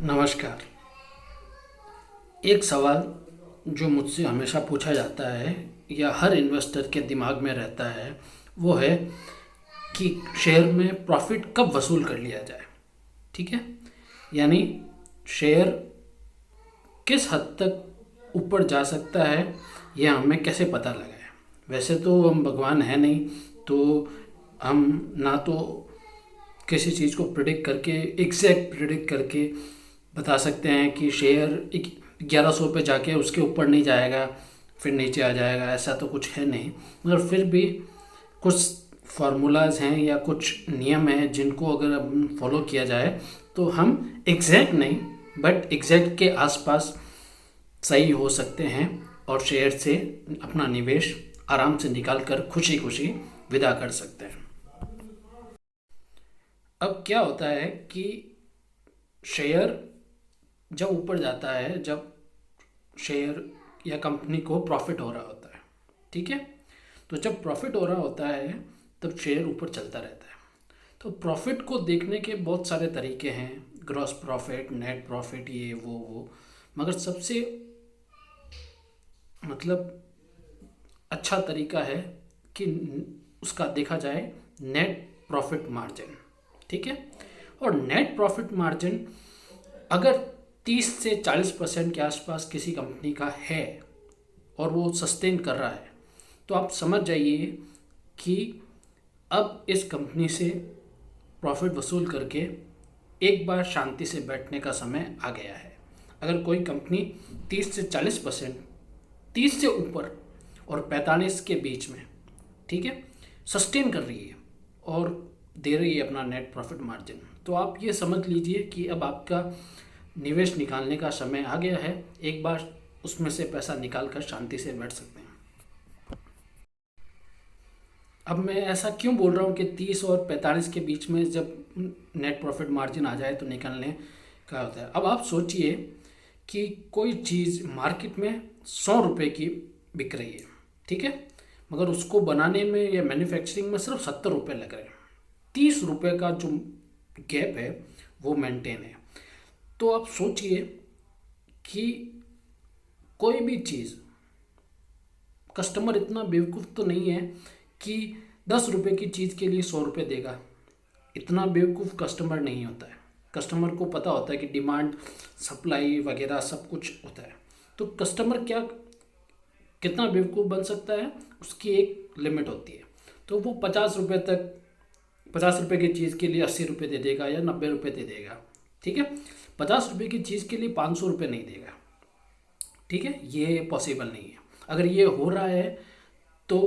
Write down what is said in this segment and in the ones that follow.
नमस्कार। एक सवाल जो मुझसे हमेशा पूछा जाता है या हर इन्वेस्टर के दिमाग में रहता है वो है कि शेयर में प्रॉफिट कब वसूल कर लिया जाए। ठीक है, यानी शेयर किस हद तक ऊपर जा सकता है यह हमें कैसे पता लगाए। वैसे तो हम भगवान हैं नहीं, तो हम ना तो किसी चीज़ को प्रिडिक्ट करके एग्जैक्ट प्रिडिक्ट करके बता सकते हैं कि शेयर 1100 पे जाके उसके ऊपर नहीं जाएगा फिर नीचे आ जाएगा, ऐसा तो कुछ है नहीं। मगर फिर भी कुछ फार्मूलाज हैं या कुछ नियम हैं जिनको अगर हम फॉलो किया जाए तो हम एग्जैक्ट नहीं बट एग्जैक्ट के आसपास सही हो सकते हैं और शेयर से अपना निवेश आराम से निकाल कर खुशी खुशी विदा कर सकते हैं। अब क्या होता है कि शेयर जब ऊपर जाता है, जब शेयर या कंपनी को प्रॉफिट हो रहा होता है, ठीक है, तो जब प्रॉफिट हो रहा होता है तब शेयर ऊपर चलता रहता है। तो प्रॉफिट को देखने के बहुत सारे तरीके हैं, ग्रॉस प्रॉफिट, नेट प्रॉफिट, ये वो मगर सबसे मतलब अच्छा तरीका है कि उसका देखा जाए नेट प्रॉफिट मार्जिन। ठीक है, और नेट प्रॉफिट मार्जिन अगर 30 से 40% के आसपास किसी कंपनी का है और वो सस्टेन कर रहा है तो आप समझ जाइए कि अब इस कंपनी से प्रॉफिट वसूल करके एक बार शांति से बैठने का समय आ गया है। अगर कोई कंपनी 30 से 40%, 30 से ऊपर और 45 के बीच में, ठीक है, सस्टेन कर रही है और दे रही है अपना नेट प्रॉफिट मार्जिन, तो आप ये समझ लीजिए कि अब आपका निवेश निकालने का समय आ गया है। एक बार उसमें से पैसा निकाल कर शांति से बैठ सकते हैं। अब मैं ऐसा क्यों बोल रहा हूँ कि 30 और 45 के बीच में जब नेट प्रॉफिट मार्जिन आ जाए तो निकलने का होता है। अब आप सोचिए कि कोई चीज़ मार्केट में 100 रुपये की बिक रही है, ठीक है, मगर उसको बनाने में या मैन्युफैक्चरिंग में सिर्फ 70 रुपये लग रहे हैं। 30 रुपये का जो गैप है वो मेंटेन है। तो आप सोचिए कि कोई भी चीज़, कस्टमर इतना बेवकूफ़ तो नहीं है कि 10 रुपये की चीज़ के लिए 100 रुपये देगा। इतना बेवकूफ़ कस्टमर नहीं होता है। कस्टमर को पता होता है कि डिमांड, सप्लाई वगैरह सब कुछ होता है। तो कस्टमर क्या कितना बेवकूफ़ बन सकता है, उसकी एक लिमिट होती है। तो वो 50 रुपये तक, 50 रुपये की चीज़ के लिए 80 रुपये दे देगा या 90 रुपये दे देगा, ठीक है। 50 रुपये की चीज़ के लिए 500 रुपये नहीं देगा, ठीक है, ये पॉसिबल नहीं है। अगर ये हो रहा है तो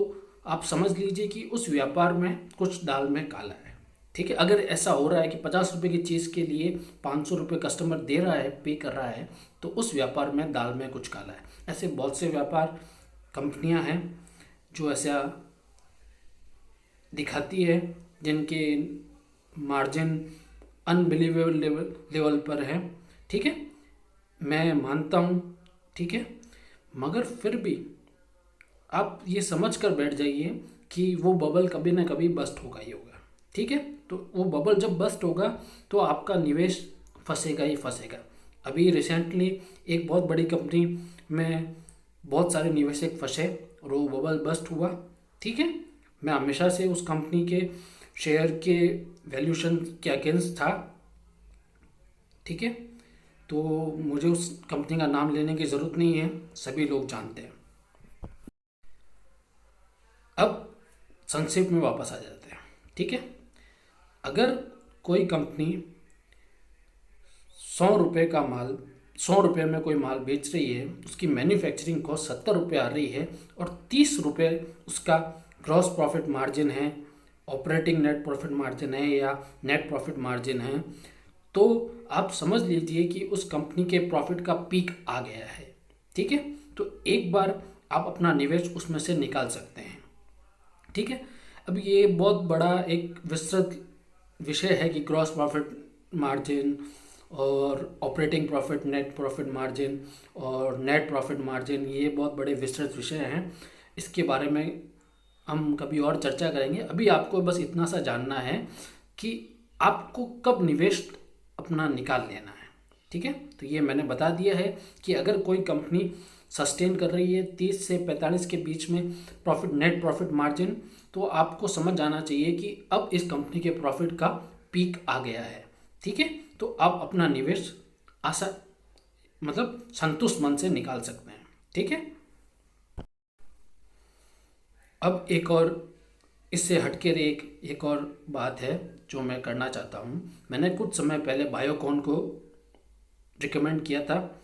आप समझ लीजिए कि उस व्यापार में कुछ दाल में काला है, ठीक है। अगर ऐसा हो रहा है कि 50 रुपये की चीज़ के लिए 500 रुपये कस्टमर दे रहा है, पे कर रहा है, तो उस व्यापार में दाल में कुछ काला है। ऐसे बहुत से व्यापार, कंपनियां हैं जो ऐसा दिखाती है जिनके मार्जिन अनबिलीवेबल लेवल पर है, ठीक है, मैं मानता हूँ, ठीक है, मगर फिर भी आप ये समझ कर बैठ जाइए कि वो बबल कभी ना कभी बस्ट होगा ही होगा, ठीक है। तो वो बबल जब बस्ट होगा तो आपका निवेश फंसेगा ही फंसेगा। अभी रिसेंटली एक बहुत बड़ी कंपनी में बहुत सारे निवेशक फंसे और वो बबल बस्ट हुआ, ठीक है। मैं हमेशा से उस कंपनी के शेयर के वैल्यूशन के अगेंस्ट था, ठीक है, तो मुझे उस कंपनी का नाम लेने की ज़रूरत नहीं है, सभी लोग जानते हैं। अब संक्षेप में वापस आ जाते हैं, ठीक है। अगर कोई कंपनी 100 रुपये का माल, 100 रुपये में कोई माल बेच रही है, उसकी मैन्युफैक्चरिंग कॉस्ट 70 रुपये आ रही है और 30 रुपये उसका ग्रॉस प्रॉफिट मार्जिन है, ऑपरेटिंग नेट प्रॉफिट मार्जिन है या नेट प्रॉफिट मार्जिन है, तो आप समझ लीजिए कि उस कंपनी के प्रॉफिट का पीक आ गया है, ठीक है। तो एक बार आप अपना निवेश उसमें से निकाल सकते हैं, ठीक है। अब ये बहुत बड़ा एक विस्तृत विषय है कि ग्रॉस प्रॉफिट मार्जिन और operating profit, net profit margin और नेट प्रॉफिट मार्जिन, ये बहुत बड़े विस्तृत विषय हैं। इसके बारे में हम कभी और चर्चा करेंगे। अभी आपको बस इतना सा जानना है कि आपको कब निवेश अपना निकाल लेना है, ठीक। ठीक है, तो ये मैंने बता दिया है कि अगर कोई कंपनी सस्टेन कर रही है 30 से 45 के बीच में प्रॉफिट, नेट प्रॉफिट मार्जिन, तो आपको समझ जाना चाहिए कि अब इस कंपनी के प्रॉफिट का पीक आ गया है। ठीक है, तो आप अपना निवेश मतलब संतुष्ट मन से निकाल सकते हैं। ठीक है, अब एक और इससे हटके एक और बात है जो मैं करना चाहता हूँ। मैंने कुछ समय पहले बायोकॉन को रिकमेंड किया था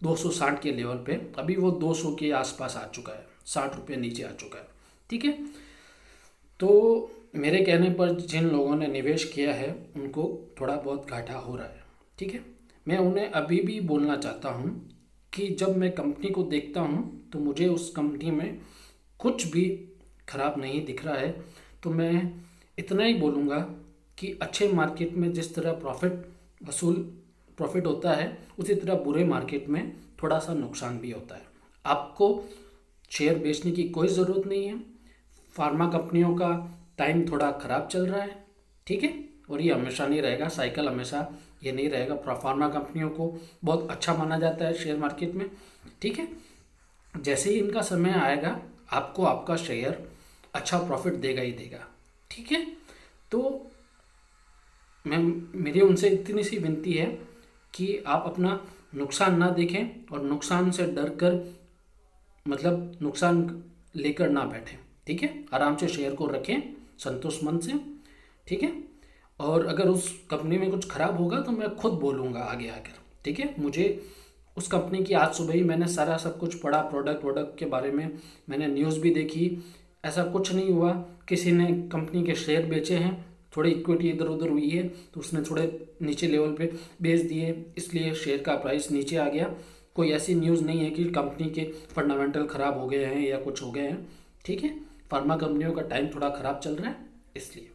260 के लेवल पे, अभी वो 200 के आसपास आ चुका है, 60 रुपये नीचे आ चुका है। ठीक है, तो मेरे कहने पर जिन लोगों ने निवेश किया है उनको थोड़ा बहुत घाटा हो रहा है। ठीक है, मैं उन्हें अभी भी बोलना चाहता हूँ कि जब मैं कंपनी को देखता हूँ तो मुझे उस कंपनी में कुछ भी खराब नहीं दिख रहा है, तो मैं इतना ही बोलूँगा कि अच्छे मार्केट में जिस तरह प्रॉफिट होता है, उसी तरह बुरे मार्केट में थोड़ा सा नुकसान भी होता है। आपको शेयर बेचने की कोई ज़रूरत नहीं है। फार्मा कंपनियों का टाइम थोड़ा ख़राब चल रहा है। ठीक है, और ये हमेशा नहीं रहेगा, साइकिल हमेशा ये नहीं रहेगा। फार्मा कंपनियों को बहुत अच्छा माना जाता है शेयर मार्केट में। ठीक है, जैसे ही इनका समय आएगा आपको आपका शेयर अच्छा प्रॉफिट देगा ही देगा। ठीक है, तो मेरी उनसे इतनी सी विनती है कि आप अपना नुकसान ना देखें और नुकसान से डर कर मतलब नुकसान लेकर ना बैठें। ठीक है, आराम से शेयर को रखें संतुष्ट मन से। ठीक है, और अगर उस कंपनी में कुछ ख़राब होगा तो मैं खुद बोलूँगा आगे आकर। ठीक है, मुझे उस कंपनी की आज सुबह ही मैंने सारा सब कुछ पढ़ा, प्रोडक्ट के बारे में मैंने न्यूज़ भी देखी। ऐसा कुछ नहीं हुआ किसी ने कंपनी के शेयर बेचे हैं, थोड़ी इक्विटी इधर उधर हुई है तो उसने थोड़े नीचे लेवल पे बेच दिए, इसलिए शेयर का प्राइस नीचे आ गया। कोई ऐसी न्यूज़ नहीं है कि कंपनी के फंडामेंटल ख़राब हो गए हैं या कुछ हो गए हैं। ठीक है, फार्मा कंपनियों का टाइम थोड़ा ख़राब चल रहा है इसलिए।